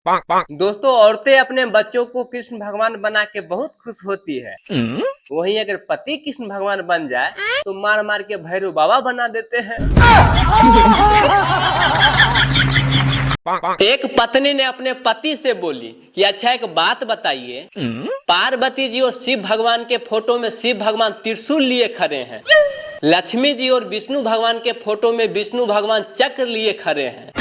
दोस्तों, औरतें अपने बच्चों को कृष्ण भगवान बना के बहुत खुश होती है। वहीं अगर पति कृष्ण भगवान बन जाए तो मार मार के भैरव बाबा बना देते हैं। एक पत्नी ने अपने पति से बोली कि अच्छा एक बात बताइए, पार्वती जी और शिव भगवान के फोटो में शिव भगवान त्रिशूल लिए खड़े हैं, लक्ष्मी जी और विष्णु भगवान के फोटो में विष्णु भगवान चक्र लिए खड़े हैं,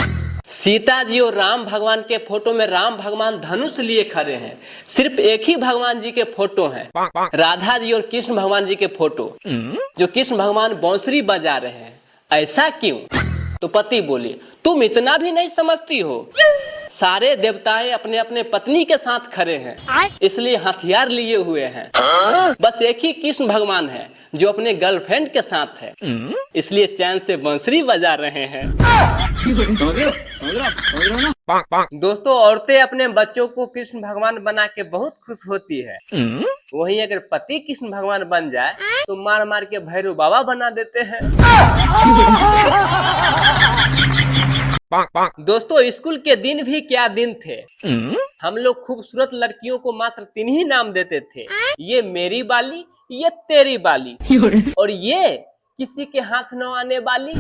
सीता जी और राम भगवान के फोटो में राम भगवान धनुष लिए खड़े हैं, सिर्फ एक ही भगवान जी के फोटो हैं, राधा जी और कृष्ण भगवान जी के फोटो, जो कृष्ण भगवान बांसुरी बजा रहे हैं, ऐसा क्यों? तो पति बोले तुम इतना भी नहीं समझती हो, सारे देवताएं अपने अपने पत्नी के साथ खड़े हैं, इसलिए हथियार लिए हुए हैं, बस एक ही कृष्ण भगवान है जो अपने गर्लफ्रेंड के साथ है, इसलिए चैन से बांसुरी बजा रहे हैं। समझ रहे हो ना? दोस्तों, औरतें अपने बच्चों को कृष्ण भगवान बना के बहुत खुश होती है। वहीं अगर पति कृष्ण भगवान बन जाए तो मार मार के भैरव बाबा बना देते हैं। दोस्तों, स्कूल के दिन भी क्या दिन थे। हम लोग खूबसूरत लड़कियों को मात्र 3 ही नाम देते थे, ये मेरी बाली, ये तेरी बाली और ये किसी के हाथ न आने वाली।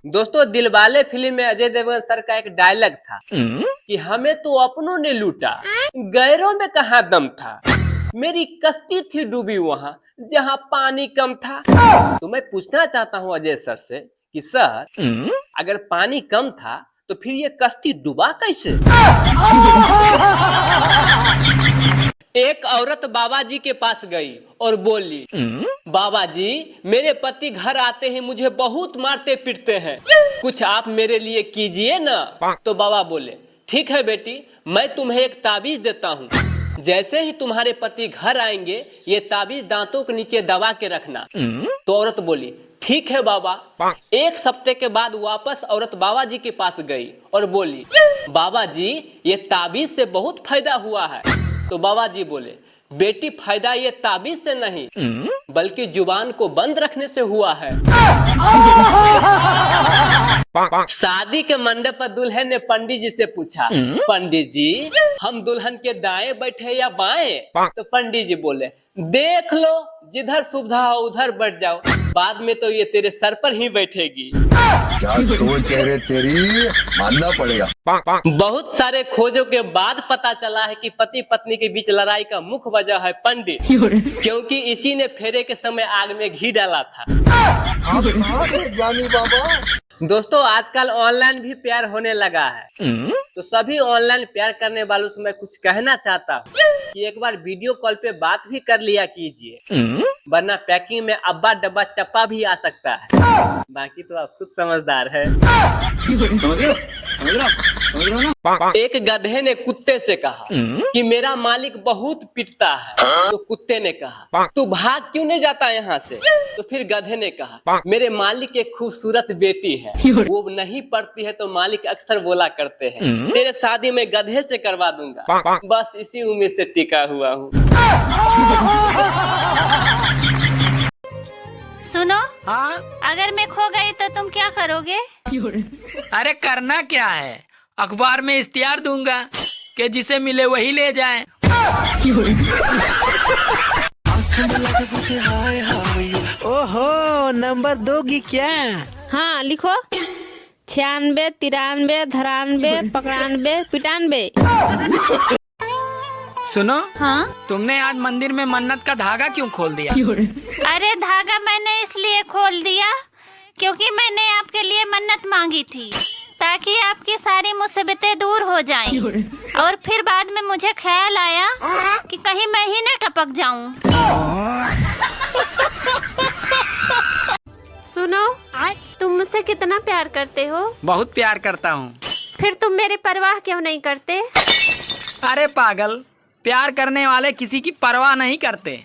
दोस्तों, दिलवाले फिल्म में अजय देवगन सर का एक डायलॉग था कि हमें तो अपनों ने लूटा, गैरों में कहाँ दम था, मेरी कश्ती थी डूबी वहाँ जहाँ पानी कम था। तो मैं पूछना चाहता हूँ अजय सर से कि सर, अगर पानी कम था तो फिर ये कश्ती डूबा कैसे? एक औरत बाबा जी के पास गई और बोली, बाबा जी, मेरे पति घर आते ही मुझे बहुत मारते पीटते हैं, कुछ आप मेरे लिए कीजिए ना। तो बाबा बोले, ठीक है बेटी, मैं तुम्हें एक ताबीज देता हूँ, जैसे ही तुम्हारे पति घर आएंगे ये ताबीज दांतों के नीचे दबा के रखना। तो औरत बोली, ठीक है बाबा। एक हफ्ते के बाद वापस औरत बाबा जी के पास गई और बोली, बाबा जी, ये ताबीज से बहुत फायदा हुआ है। तो बाबा जी बोले, बेटी, फायदा ये ताबीज से नहीं बल्कि जुबान को बंद रखने से हुआ है। शादी के मंडप पर दुल्हन ने पंडित जी से पूछा, पंडित जी, हम दुल्हन के दाएं बैठे या बाएं? तो पंडित जी बोले, देख लो, जिधर सुविधा हो उधर बैठ जाओ, बाद में तो ये तेरे सर पर ही बैठेगी। क्या सोच है रे तेरी, मानना पड़ेगा। बहुत सारे खोजों के बाद पता चला है कि पति पत्नी के बीच लड़ाई का मुख्य वजह है पंडित, क्योंकि इसी ने फेरे के समय आग में घी डाला था। जानी बाबा। दोस्तों, आजकल ऑनलाइन भी प्यार होने लगा है, तो सभी ऑनलाइन प्यार करने वालों से मैं कुछ कहना चाहता हूँ कि एक बार वीडियो कॉल पे बात भी कर लिया कीजिए, वरना पैकिंग में अब्बा डब्बा चप्पा भी आ सकता है। बाकी तो आप खुद समझदार है। समझ रहे हो ना? एक गधे ने कुत्ते से कहा कि मेरा मालिक बहुत पिटता है। तो कुत्ते ने कहा, तू भाग क्यों नहीं जाता यहाँ से? तो फिर गधे ने कहा, मेरे मालिक एक खूबसूरत बेटी है, वो नहीं पढ़ती है तो मालिक अक्सर बोला करते हैं, तेरे शादी में गधे से करवा दूंगा, बस इसी उम्मीद से टिका हुआ हूँ। सुनो, हाँ, अगर मैं खो गई तो तुम क्या करोगे? अरे करना क्या है, अखबार में इश्तिहार दूंगा कि जिसे मिले वही ले जाए। ओहो, नंबर दोगी क्या? हाँ, लिखो, 96 93 93 95 95। सुनो, हाँ? तुमने आज मंदिर में मन्नत का धागा क्यों खोल दिया? अरे धागा मैंने इसलिए खोल दिया क्योंकि मैंने आपके लिए मन्नत मांगी थी ताकि आपकी सारी मुसीबतें दूर हो जाएं। और फिर बाद में मुझे ख्याल आया कि कहीं मैं ही न टपक जाऊं। सुनो, तुम मुझसे कितना प्यार करते हो? बहुत प्यार करता हूँ। फिर तुम मेरी परवाह क्यों नहीं करते? अरे पागल, प्यार करने वाले किसी की परवाह नहीं करते।